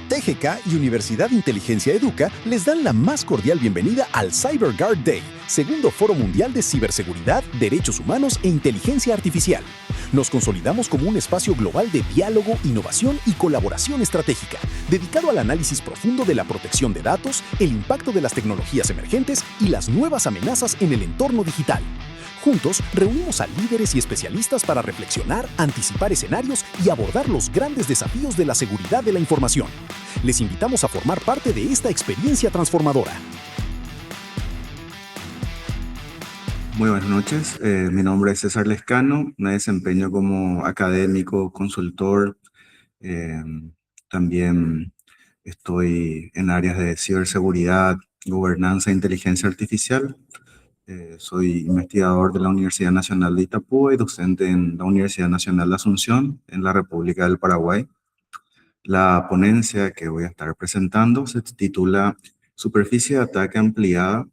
TGK y Universidad Inteligencia Educa les dan la más cordial bienvenida al CyberGuard Day, segundo Foro Mundial de Ciberseguridad, Derechos Humanos e Inteligencia Artificial. Nos consolidamos como un espacio global de diálogo, innovación y colaboración estratégica, dedicado al análisis profundo de la protección de datos, el impacto de las tecnologías emergentes y las nuevas amenazas en el entorno digital. Juntos, reunimos a líderes y especialistas para reflexionar, anticipar escenarios y abordar los grandes desafíos de la seguridad de la información. Les invitamos a formar parte de esta experiencia transformadora. Muy buenas noches, mi nombre es César Lescano, me desempeño como académico, consultor, eh, también estoy en áreas de ciberseguridad, gobernanza e inteligencia artificial. Soy investigador de la Universidad Nacional de Itapúa y docente en la Universidad Nacional de Asunción, en la República del Paraguay. La ponencia que voy a estar presentando se titula Superficie de ataque ampliada,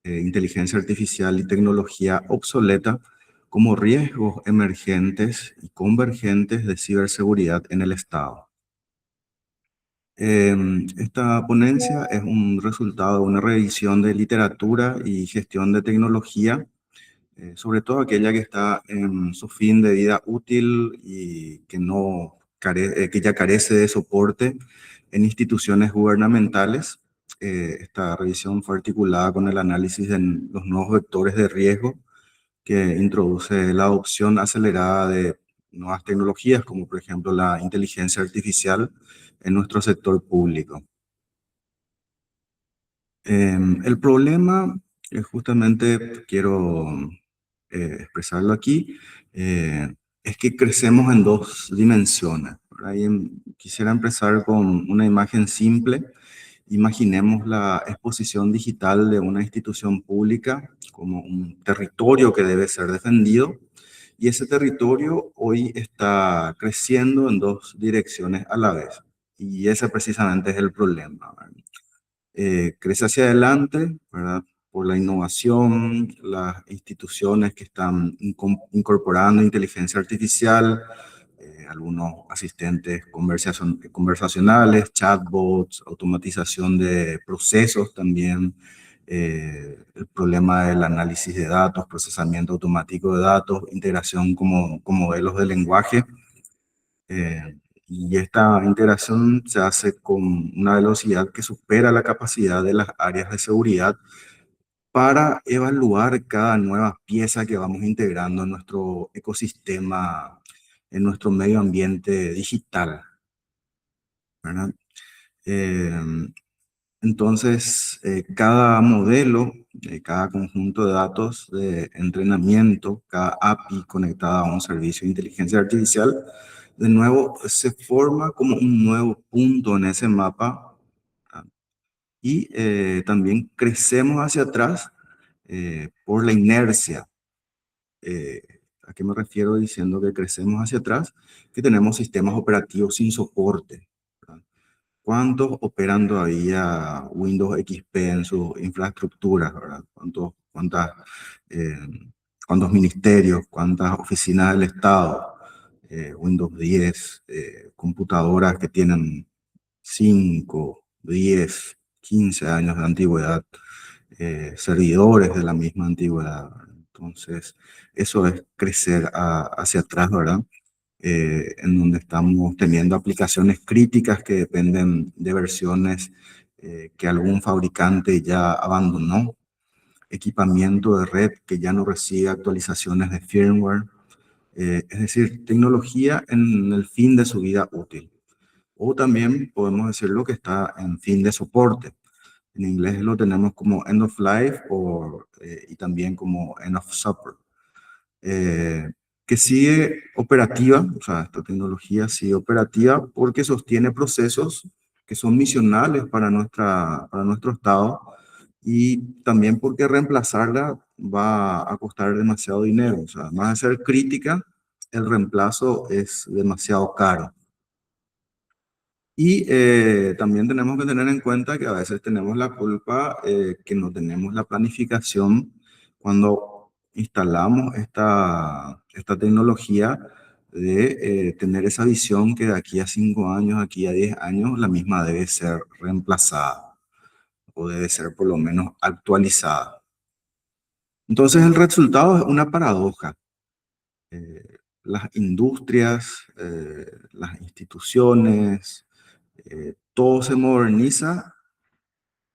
inteligencia artificial y tecnología obsoleta como riesgos emergentes y convergentes de ciberseguridad en el Estado. Esta ponencia es un resultado de una revisión de literatura y gestión de tecnología, sobre todo aquella que está en su fin de vida útil y que, que ya carece de soporte en instituciones gubernamentales. Esta revisión fue articulada con el análisis de los nuevos vectores de riesgo que introduce la adopción acelerada de nuevas tecnologías, como por ejemplo la inteligencia artificial en nuestro sector público. El problema, justamente quiero expresarlo aquí, es que crecemos en dos dimensiones. Quisiera empezar con una imagen simple. Imaginemos la exposición digital de una institución pública como un territorio que debe ser defendido, y ese territorio hoy está creciendo en dos direcciones a la vez. Y ese precisamente es el problema. Crece hacia adelante, ¿verdad? Por la innovación, las instituciones que están incorporando inteligencia artificial, algunos asistentes conversacionales, chatbots, automatización de procesos también, el problema del análisis de datos, procesamiento automático de datos, integración con modelos de lenguaje. Y esta integración se hace con una velocidad que supera la capacidad de las áreas de seguridad para evaluar cada nueva pieza que vamos integrando en nuestro ecosistema, en nuestro medio ambiente digital, ¿verdad? Eh, entonces, cada modelo, cada conjunto de datos de entrenamiento, cada API conectada a un servicio de inteligencia artificial, de nuevo se forma como un nuevo punto en ese mapa, ¿verdad? Y también crecemos hacia atrás por la inercia. ¿A qué me refiero diciendo que crecemos hacia atrás? Que tenemos sistemas operativos sin soporte, ¿verdad? ¿Cuántos operan todavía Windows XP en sus infraestructuras, ¿verdad? Eh, ¿Cuántos ministerios, cuántas oficinas del Estado, Windows 10, computadoras que tienen 5, 10, 15 años de antigüedad, servidores de la misma antigüedad? Entonces, eso es crecer hacia atrás, ¿verdad? En donde estamos teniendo aplicaciones críticas que dependen de versiones que algún fabricante ya abandonó, equipamiento de red que ya no recibe actualizaciones de firmware, es decir, tecnología en el fin de su vida útil. O también podemos decirlo que está en fin de soporte. En inglés lo tenemos como end of life y también como end of support. Que sigue operativa, o sea, esta tecnología sigue operativa porque sostiene procesos que son misionales para nuestro Estado, y también porque reemplazarla va a costar demasiado dinero. O sea, además de ser crítica, el reemplazo es demasiado caro. Y también tenemos que tener en cuenta que a veces tenemos la culpa, que no tenemos la planificación cuando instalamos esta tecnología, de tener esa visión que de aquí a 5 años, de aquí a 10 años, la misma debe ser reemplazada o debe ser por lo menos actualizada. Entonces el resultado es una paradoja. Las industrias, las instituciones, todo se moderniza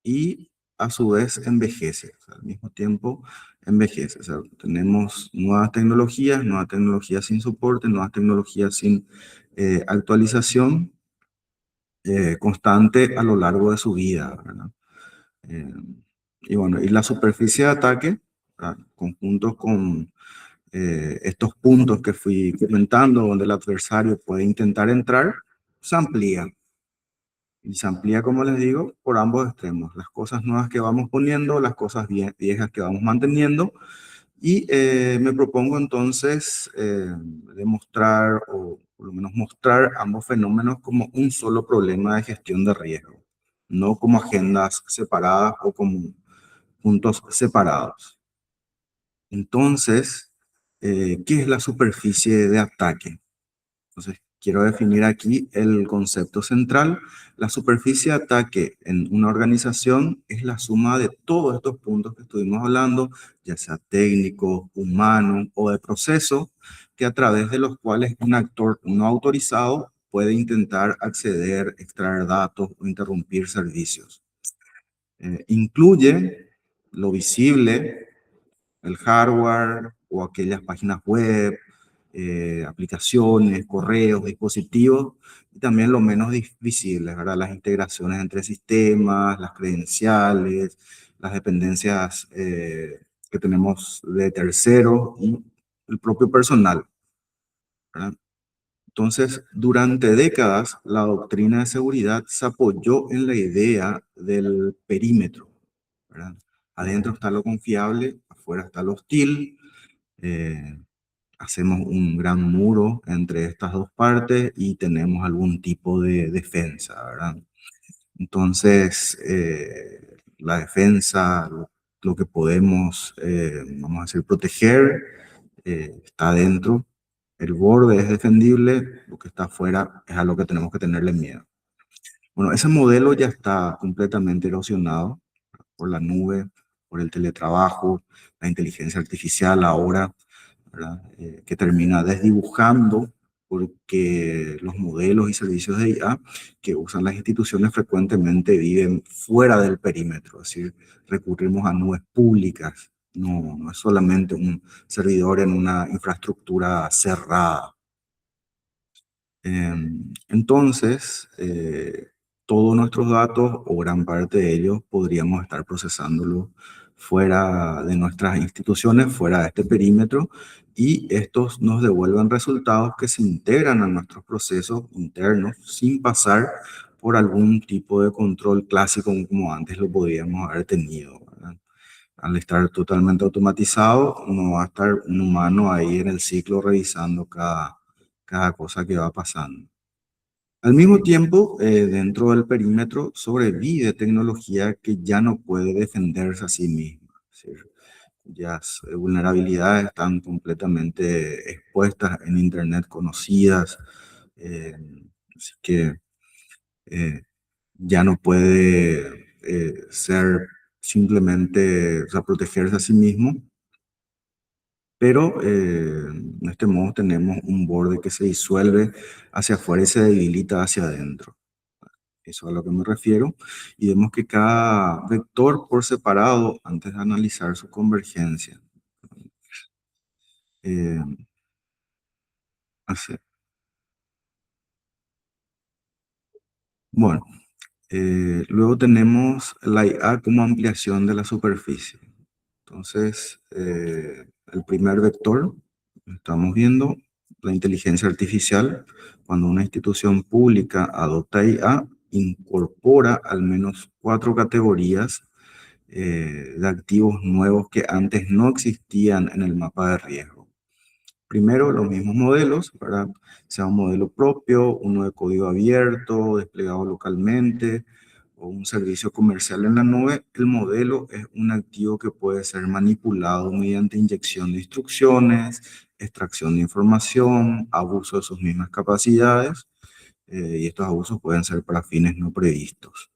y a su vez envejece, o sea, al mismo tiempo envejece. O sea, tenemos nuevas tecnologías sin soporte, nuevas tecnologías sin actualización constante a lo largo de su vida, ¿verdad? Eh, y bueno, y la superficie de ataque, ¿verdad? Conjuntos con estos puntos que fui comentando, donde el adversario puede intentar entrar, se amplía. Y se amplía, como les digo, por ambos extremos. Las cosas nuevas que vamos poniendo, las cosas viejas que vamos manteniendo. Y me propongo entonces demostrar o por lo menos mostrar ambos fenómenos como un solo problema de gestión de riesgo, no como agendas separadas o como puntos separados. Entonces, ¿qué es la superficie de ataque? Entonces, quiero definir aquí el concepto central. La superficie de ataque en una organización es la suma de todos estos puntos que estuvimos hablando, ya sea técnico, humano o de proceso, que a través de los cuales un actor no autorizado puede intentar acceder, extraer datos o interrumpir servicios. Incluye lo visible, el hardware o aquellas páginas web, aplicaciones, correos, dispositivos, y también lo menos visibles, ¿verdad? Las integraciones entre sistemas, las credenciales, las dependencias que tenemos de terceros y el propio personal, ¿verdad? Entonces, durante décadas, la doctrina de seguridad se apoyó en la idea del perímetro, ¿verdad? Adentro está lo confiable, afuera está lo hostil. eh, Hacemos un gran muro entre estas dos partes y tenemos algún tipo de defensa, ¿verdad? Entonces, la defensa, lo que podemos, vamos a decir, proteger, está adentro. El borde es defendible, lo que está afuera es a lo que tenemos que tenerle miedo. Bueno, ese modelo ya está completamente erosionado por la nube, por el teletrabajo, la inteligencia artificial ahora, ¿verdad? Que termina desdibujando porque los modelos y servicios de IA que usan las instituciones frecuentemente viven fuera del perímetro, es decir, recurrimos a nubes públicas, no es solamente un servidor en una infraestructura cerrada. Entonces, todos nuestros datos o gran parte de ellos podríamos estar procesándolo fuera de nuestras instituciones, fuera de este perímetro, y estos nos devuelven resultados que se integran a nuestros procesos internos sin pasar por algún tipo de control clásico como antes lo podíamos haber tenido, ¿verdad? Al estar totalmente automatizado, no va a estar un humano ahí en el ciclo revisando cada cosa que va pasando. Al mismo tiempo, dentro del perímetro sobrevive tecnología que ya no puede defenderse a sí misma. Es decir, ya vulnerabilidades están completamente expuestas en Internet, conocidas, eh, así que eh, ya no puede ser simplemente, o sea, protegerse a sí mismo, pero de este modo tenemos un borde que se disuelve hacia afuera y se debilita hacia adentro. Eso es a lo que me refiero. Y vemos que cada vector por separado, antes de analizar su convergencia, eh, hace- bueno, luego tenemos la IA como ampliación de la superficie. Entonces, el primer vector, estamos viendo la inteligencia artificial. Cuando una institución pública adopta IA, incorpora al menos 4 categorías de activos nuevos que antes no existían en el mapa de riesgo. Primero, los mismos modelos, ¿verdad? Sea un modelo propio, uno de código abierto, desplegado localmente, o un servicio comercial en la nube, el modelo es un activo que puede ser manipulado mediante inyección de instrucciones, extracción de información, abuso de sus mismas capacidades, y estos abusos pueden ser para fines no previstos.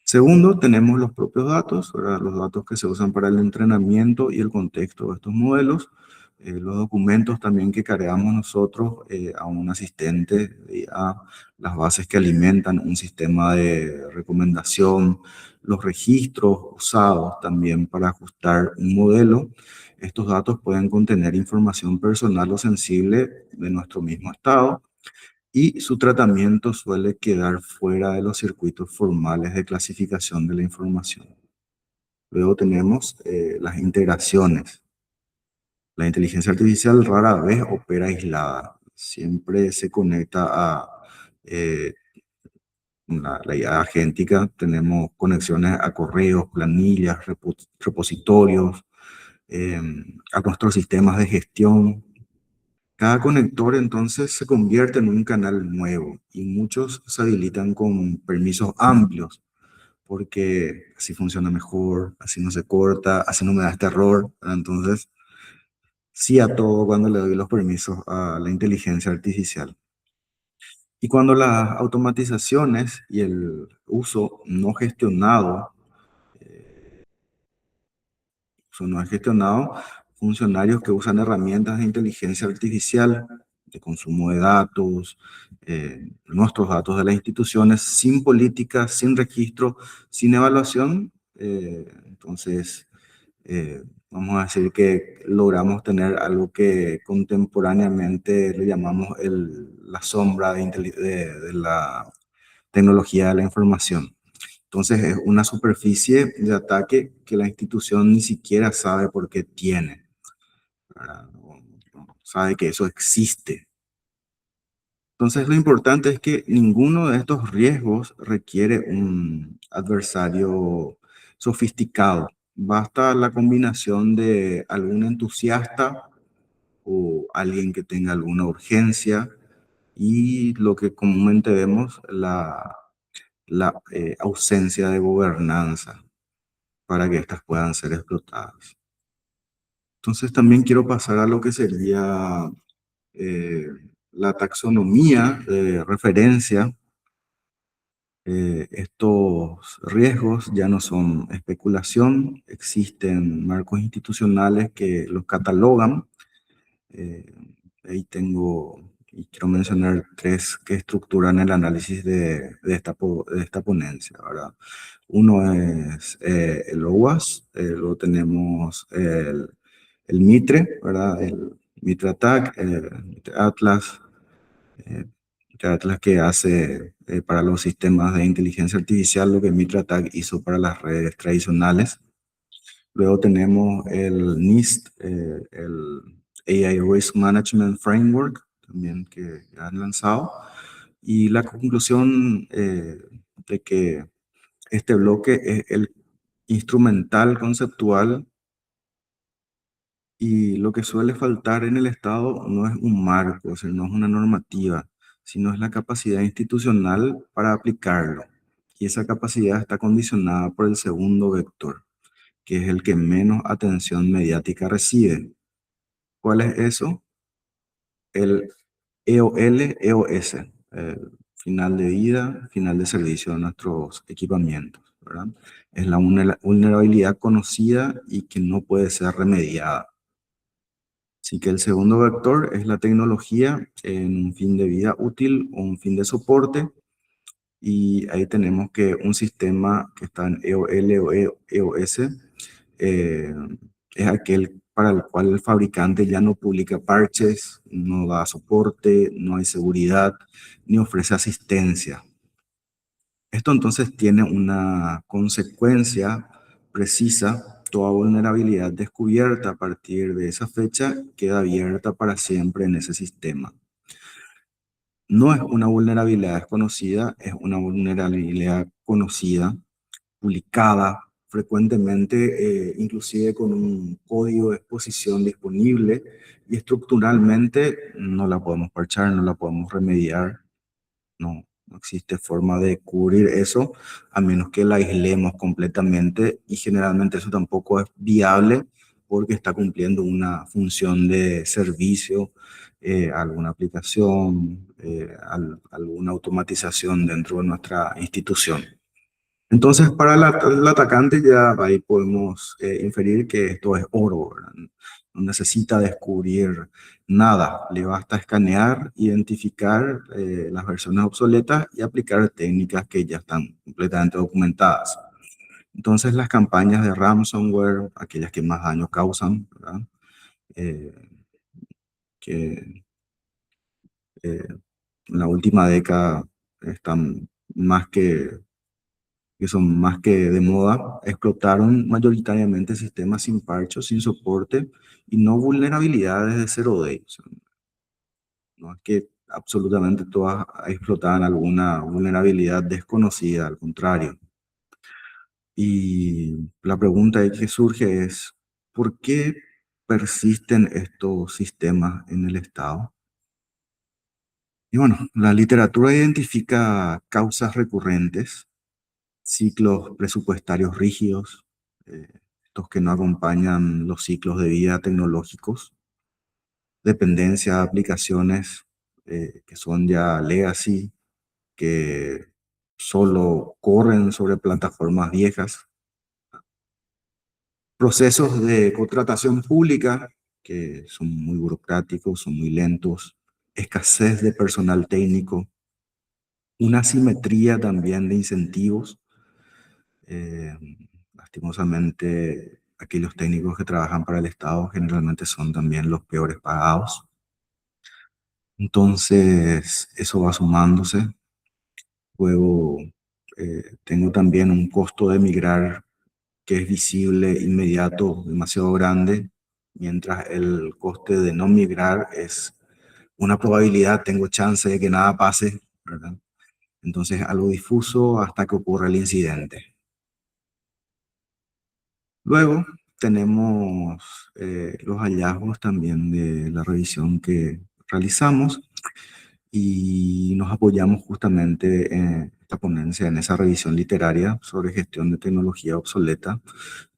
Segundo, tenemos los propios datos, ¿verdad? Los datos que se usan para el entrenamiento y el contexto de estos modelos. Los documentos también que cargamos nosotros a un asistente, a las bases que alimentan un sistema de recomendación, los registros usados también para ajustar un modelo. Estos datos pueden contener información personal o sensible de nuestro mismo estado, y su tratamiento suele quedar fuera de los circuitos formales de clasificación de la información. Luego tenemos las integraciones. La inteligencia artificial rara vez opera aislada, siempre se conecta a eh, la IA agéntica. Tenemos conexiones a correos, planillas, repositorios, eh, a nuestros sistemas de gestión. Cada conector entonces se convierte en un canal nuevo y muchos se habilitan con permisos amplios porque así funciona mejor, así no se corta, así no me da este error. Entonces, sí a todo cuando le doy los permisos a la inteligencia artificial. Y cuando las automatizaciones y el uso no gestionado, funcionarios que usan herramientas de inteligencia artificial, de consumo de datos, nuestros datos de las instituciones, sin política, sin registro, sin evaluación, entonces vamos a decir que logramos tener algo que contemporáneamente le llamamos la sombra de la tecnología de la información. Entonces es una superficie de ataque que la institución ni siquiera sabe por qué tiene, ¿verdad? No sabe que eso existe. Entonces lo importante es que ninguno de estos riesgos requiere un adversario sofisticado. Basta la combinación de algún entusiasta o alguien que tenga alguna urgencia y lo que comúnmente vemos, la ausencia de gobernanza para que éstas puedan ser explotadas. Entonces también quiero pasar a lo que sería eh, la taxonomía de referencia. Estos riesgos ya no son especulación, existen marcos institucionales que los catalogan. Eh, Ahí tengo, y quiero mencionar tres que estructuran el análisis de esta ponencia, ¿verdad? Uno es el OWASP, luego tenemos el MITRE, ¿verdad? El MITRE ATT&CK, el MITRE Atlas, eh, MITRE Atlas que hace para los sistemas de inteligencia artificial lo que MITRE ATT&CK hizo para las redes tradicionales. Luego tenemos el NIST, el AI Risk Management Framework, también que han lanzado. Y la conclusión de que este bloque es el instrumental conceptual y lo que suele faltar en el Estado no es un marco, o sea, no es una normativa, sino es la capacidad institucional para aplicarlo. Y esa capacidad está condicionada por el segundo vector, que es el que menos atención mediática recibe. ¿Cuál es eso? El EOL, EOS, final de vida, final de servicio de nuestros equipamientos, ¿verdad? Es la vulnerabilidad conocida y que no puede ser remediada. Así que el segundo vector es la tecnología en un fin de vida útil o un fin de soporte. Y ahí tenemos que un sistema que está en EOL o EOS eh, es aquel para el cual el fabricante ya no publica parches, no da soporte, no hay seguridad, ni ofrece asistencia. Esto entonces tiene una consecuencia precisa. Toda vulnerabilidad descubierta a partir de esa fecha queda abierta para siempre en ese sistema. No es una vulnerabilidad desconocida, es una vulnerabilidad conocida, publicada frecuentemente, inclusive con un código de exposición disponible, y estructuralmente no la podemos parchar, no la podemos remediar, no No existe forma de cubrir eso a menos que la aislemos completamente y generalmente eso tampoco es viable porque está cumpliendo una función de servicio, alguna aplicación, alguna automatización dentro de nuestra institución. Entonces, para el atacante ya ahí podemos inferir que esto es oro, ¿verdad? No necesita descubrir nada, le basta escanear, identificar las versiones obsoletas y aplicar técnicas que ya están completamente documentadas. Entonces, las campañas de ransomware, aquellas que más daño causan, ¿verdad? Eh, que eh, en la última década están más que son más que de moda, explotaron mayoritariamente sistemas sin parchos, sin soporte y no vulnerabilidades de zero day. O sea, no es que absolutamente todas explotaban alguna vulnerabilidad desconocida, al contrario. Y la pregunta que surge es, ¿por qué persisten estos sistemas en el Estado? Y bueno, la literatura identifica causas recurrentes, ciclos presupuestarios rígidos, eh, estos que no acompañan los ciclos de vida tecnológicos, dependencia de aplicaciones que son ya legacy, que solo corren sobre plataformas viejas, procesos de contratación pública que son muy burocráticos, son muy lentos, escasez de personal técnico, una asimetría también de incentivos. Eh, Lastimosamente, aquellos técnicos que trabajan para el Estado generalmente son también los peores pagados. Entonces, eso va sumándose. Luego, tengo también un costo de migrar que es visible, inmediato, demasiado grande, mientras el coste de no migrar es una probabilidad, tengo chance de que nada pase, ¿verdad? Entonces, algo difuso hasta que ocurra el incidente. Luego tenemos los hallazgos también de la revisión que realizamos y nos apoyamos justamente en esta ponencia, en esa revisión literaria sobre gestión de tecnología obsoleta.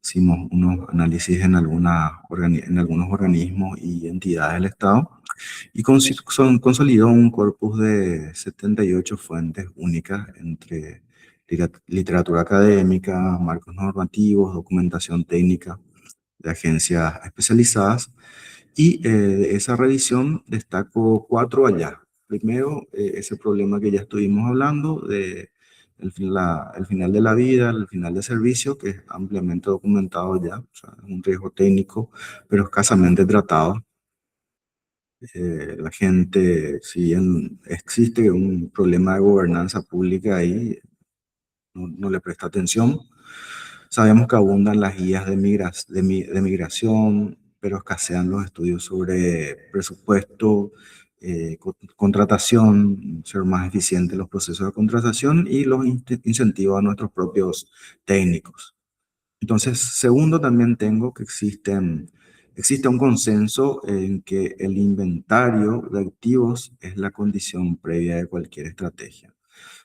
Hicimos unos análisis en, en algunos organismos y entidades del Estado y consolidó un corpus de 78 fuentes únicas entre literatura académica, marcos normativos, documentación técnica de agencias especializadas. Y de esa revisión destaco cuatro hallazgos. Primero, ese problema que ya estuvimos hablando de el final de la vida, el final de servicio, que es ampliamente documentado ya, o sea, es un riesgo técnico, pero escasamente tratado. La gente, si bien existe un problema de gobernanza pública ahí, no le presta atención. Sabemos que abundan las guías de migración, pero escasean los estudios sobre presupuesto, contratación, ser más eficientes los procesos de contratación y los incentivos a nuestros propios técnicos. Entonces, segundo, también tengo que existe un consenso en que el inventario de activos es la condición previa de cualquier estrategia.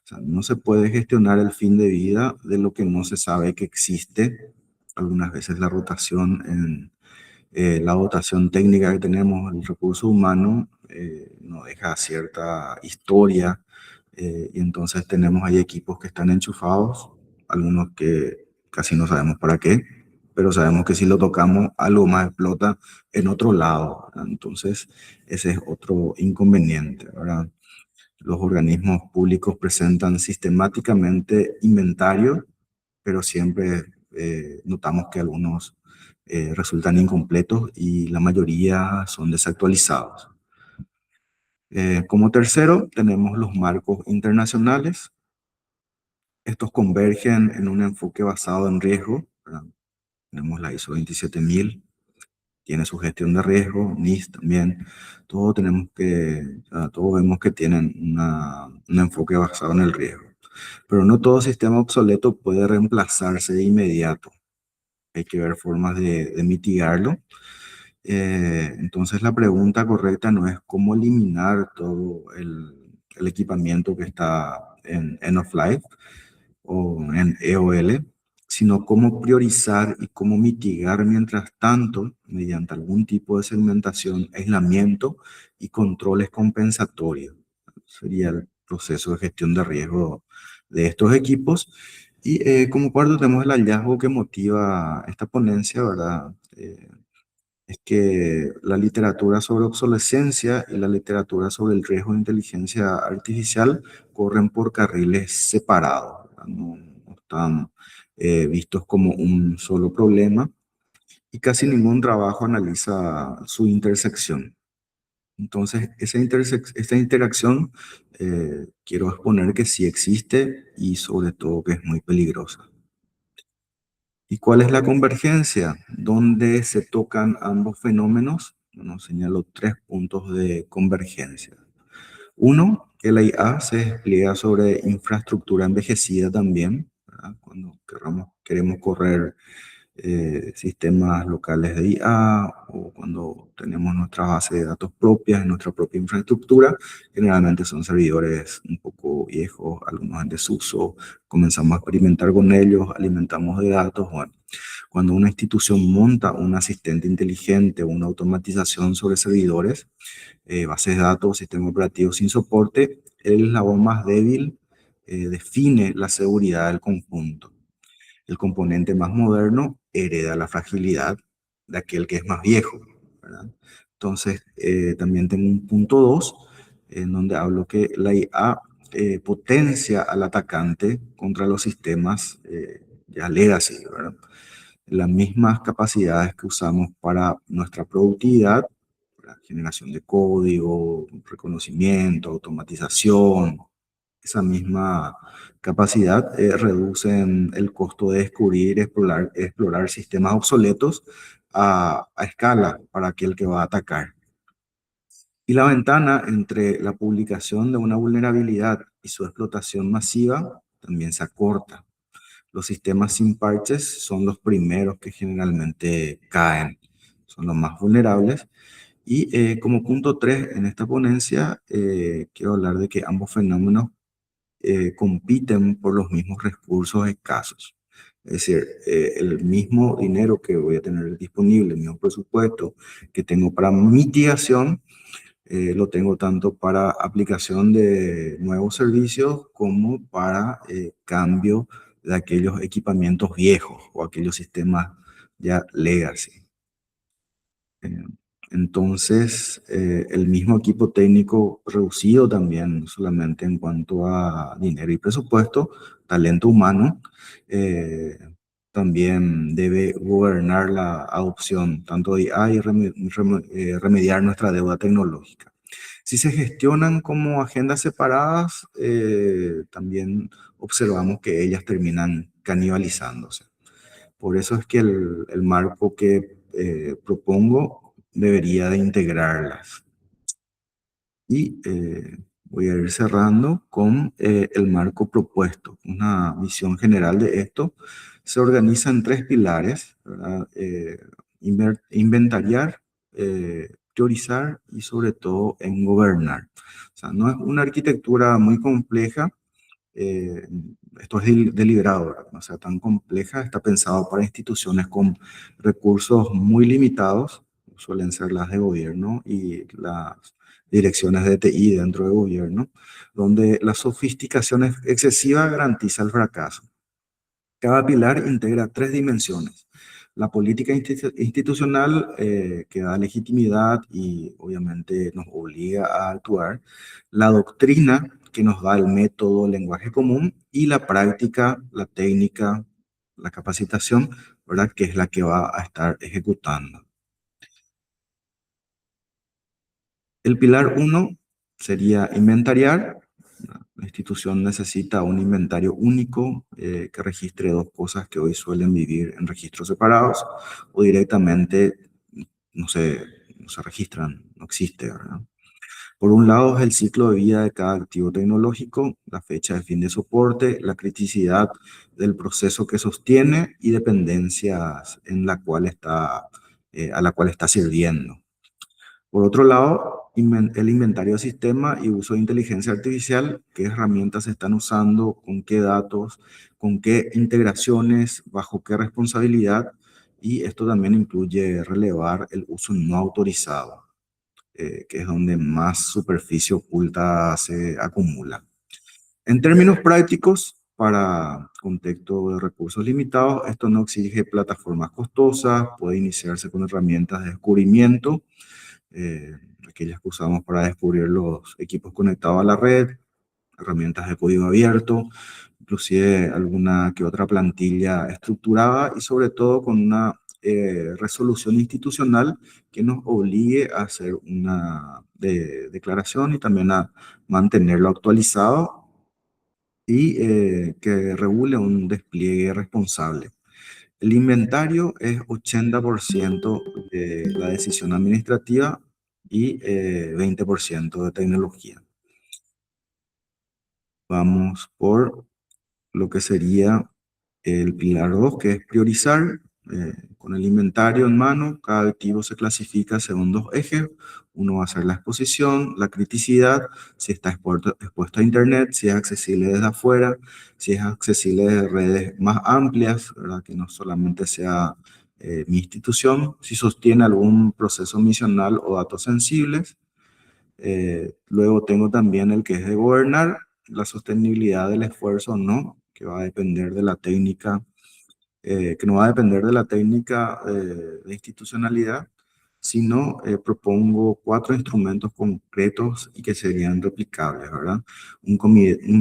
O sea, no se puede gestionar el fin de vida de lo que no se sabe que existe. Algunas veces la rotación en la dotación técnica que tenemos, el recurso humano, nos deja cierta historia y entonces tenemos ahí equipos que están enchufados, algunos que casi no sabemos para qué, pero sabemos que si lo tocamos algo más explota en otro lado, ¿verdad? Entonces ese es otro inconveniente, ¿verdad? Los organismos públicos presentan sistemáticamente inventario, pero siempre notamos que algunos resultan incompletos y la mayoría son desactualizados. Como tercero, tenemos los marcos internacionales. Estos convergen en un enfoque basado en riesgo, ¿verdad? Tenemos la ISO 27000, tiene su gestión de riesgo, NIST también. Todos todos vemos que tienen un enfoque basado en el riesgo. Pero no todo sistema obsoleto puede reemplazarse de inmediato. Hay que ver formas de mitigarlo. Entonces la pregunta correcta no es cómo eliminar todo el equipamiento que está en end of life o en EOL, sino cómo priorizar y cómo mitigar mientras tanto mediante algún tipo de segmentación, aislamiento y controles compensatorios. Sería el proceso de gestión de riesgo de estos equipos. Y como cuarto tenemos el hallazgo que motiva esta ponencia, ¿verdad? Es que la literatura sobre obsolescencia y la literatura sobre el riesgo de inteligencia artificial corren por carriles separados, ¿verdad? No están vistos como un solo problema y casi ningún trabajo analiza su intersección. Entonces, esta interacción quiero exponer que sí existe y sobre todo que es muy peligrosa. ¿Y cuál es la convergencia? ¿Dónde se tocan ambos fenómenos? Bueno, señalo tres puntos de convergencia. Uno, que la IA se despliega sobre infraestructura envejecida también, ¿verdad? Cuando queremos correr sistemas locales de IA o cuando tenemos nuestra base de datos propias en nuestra propia infraestructura, generalmente son servidores un poco viejos, algunos en desuso, comenzamos a experimentar con ellos, alimentamos de datos. Bueno, cuando una institución monta un asistente inteligente o una automatización sobre servidores, bases de datos, sistema operativo sin soporte, el eslabón más débil define la seguridad del conjunto. El componente más moderno hereda la fragilidad de aquel que es más viejo, ¿verdad? Entonces, también tengo un punto 2, en donde hablo que la IA potencia al atacante contra los sistemas ya legacy, ¿verdad? Las mismas capacidades que usamos para nuestra productividad, ¿verdad? Generación de código, reconocimiento, automatización, esa misma capacidad reduce el costo de descubrir y explorar sistemas obsoletos a escala para aquel que va a atacar. Y la ventana entre la publicación de una vulnerabilidad y su explotación masiva también se acorta. Los sistemas sin parches son los primeros que generalmente caen, son los más vulnerables. Y como punto 3 en esta ponencia, quiero hablar de que ambos fenómenos compiten por los mismos recursos escasos. Es decir, el mismo dinero que voy a tener disponible, el mismo presupuesto que tengo para mitigación, lo tengo tanto para aplicación de nuevos servicios como para cambio de aquellos equipamientos viejos o aquellos sistemas ya legacy. Eh, Entonces, el mismo equipo técnico reducido también, no solamente en cuanto a dinero y presupuesto, talento humano, eh, también debe gobernar la adopción tanto de IA y remediar nuestra deuda tecnológica. Si se gestionan como agendas separadas, también observamos que ellas terminan canibalizándose. Por eso es que el marco que propongo debería de integrarlas. Y voy a ir cerrando con el marco propuesto. Una visión general de esto se organiza en tres pilares, ¿verdad? Inventariar, priorizar y sobre todo en gobernar. O sea, no es una arquitectura muy compleja, eh, esto es deliberado, ¿verdad? No sea tan compleja, está pensado para instituciones con recursos muy limitados, suelen ser las de gobierno y las direcciones de TI dentro de gobierno, donde la sofisticación excesiva garantiza el fracaso. Cada pilar integra tres dimensiones. La política institucional que da legitimidad y obviamente nos obliga a actuar. La doctrina que nos da el método, el lenguaje común. Y la práctica, la técnica, la capacitación, ¿verdad? Que es la que va a estar ejecutando. El pilar uno sería inventariar. La institución necesita un inventario único que registre dos cosas que hoy suelen vivir en registros separados o directamente no se, no se registran, no existe, ¿verdad? Por un lado es el ciclo de vida de cada activo tecnológico, la fecha de fin de soporte, la criticidad del proceso que sostiene y dependencias en la cual está, a la cual está sirviendo. Por otro lado, el inventario de sistema y uso de inteligencia artificial, qué herramientas se están usando, con qué datos, con qué integraciones, bajo qué responsabilidad, y esto también incluye relevar el uso no autorizado, que es donde más superficie oculta se acumula. En términos prácticos, para contexto de recursos limitados, esto no exige plataformas costosas, puede iniciarse con herramientas de descubrimiento, eh, aquellas que usamos para descubrir los equipos conectados a la red, herramientas de código abierto, inclusive alguna que otra plantilla estructurada y sobre todo con una resolución institucional que nos obligue a hacer una declaración y también a mantenerlo actualizado y que regule un despliegue responsable. El inventario es 80% de la decisión administrativa y 20% de tecnología. Vamos por lo que sería el pilar 2, que es priorizar. Con el inventario en mano, cada activo se clasifica según dos ejes. Uno va a ser la exposición, la criticidad, si está expuesto a Internet, si es accesible desde afuera, si es accesible de redes más amplias, ¿verdad? Que no solamente sea mi institución, si sostiene algún proceso misional o datos sensibles. Luego tengo también el que es de gobernar, la sostenibilidad del esfuerzo o no, que va a depender de la técnica, que no va a depender de la técnica de institucionalidad, sino propongo 4 instrumentos concretos y que serían replicables, ¿verdad? Un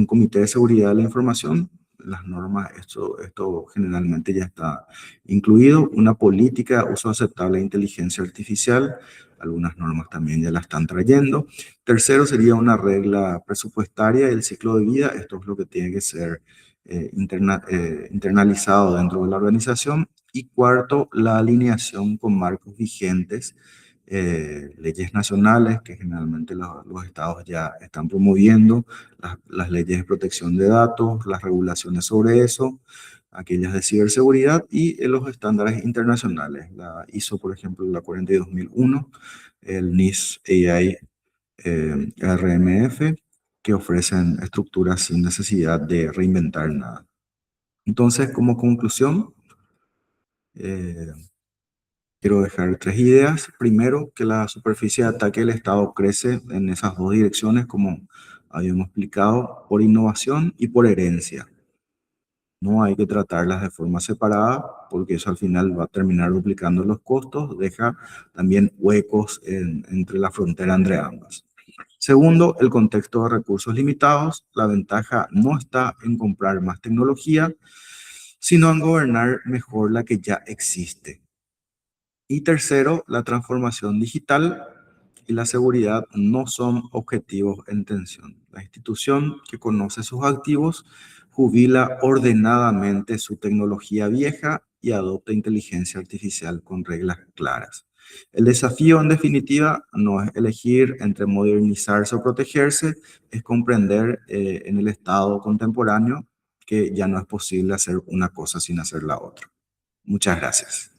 comité de seguridad de la información, las normas, esto generalmente ya está incluido, una política de uso aceptable de inteligencia artificial, algunas normas también ya la están trayendo. Tercero sería una regla presupuestaria del ciclo de vida, esto es lo que tiene que ser internalizado dentro de la organización. Y cuarto, la alineación con marcos vigentes, leyes nacionales que generalmente los estados ya están promoviendo, las leyes de protección de datos, las regulaciones sobre eso, aquellas de ciberseguridad y los estándares internacionales, la ISO, por ejemplo, la 42001, el NIST AI RMF, que ofrecen estructuras sin necesidad de reinventar nada. Entonces, como conclusión, eh, quiero dejar 3 ideas. Primero, que la superficie de ataque del Estado crece en esas 2 direcciones, como habíamos explicado, por innovación y por herencia. No hay que tratarlas de forma separada, porque eso al final va a terminar duplicando los costos, deja también huecos entre la frontera entre ambas. Segundo, el contexto de recursos limitados. La ventaja no está en comprar más tecnología, sino en gobernar mejor la que ya existe. Y tercero, la transformación digital y la seguridad no son objetivos en tensión. La institución que conoce sus activos jubila ordenadamente su tecnología vieja y adopta inteligencia artificial con reglas claras. El desafío, en definitiva, no es elegir entre modernizarse o protegerse, es comprender en el estado contemporáneo que ya no es posible hacer una cosa sin hacer la otra. Muchas gracias.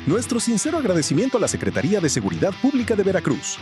Nuestro sincero agradecimiento a la Secretaría de Seguridad Pública de Veracruz.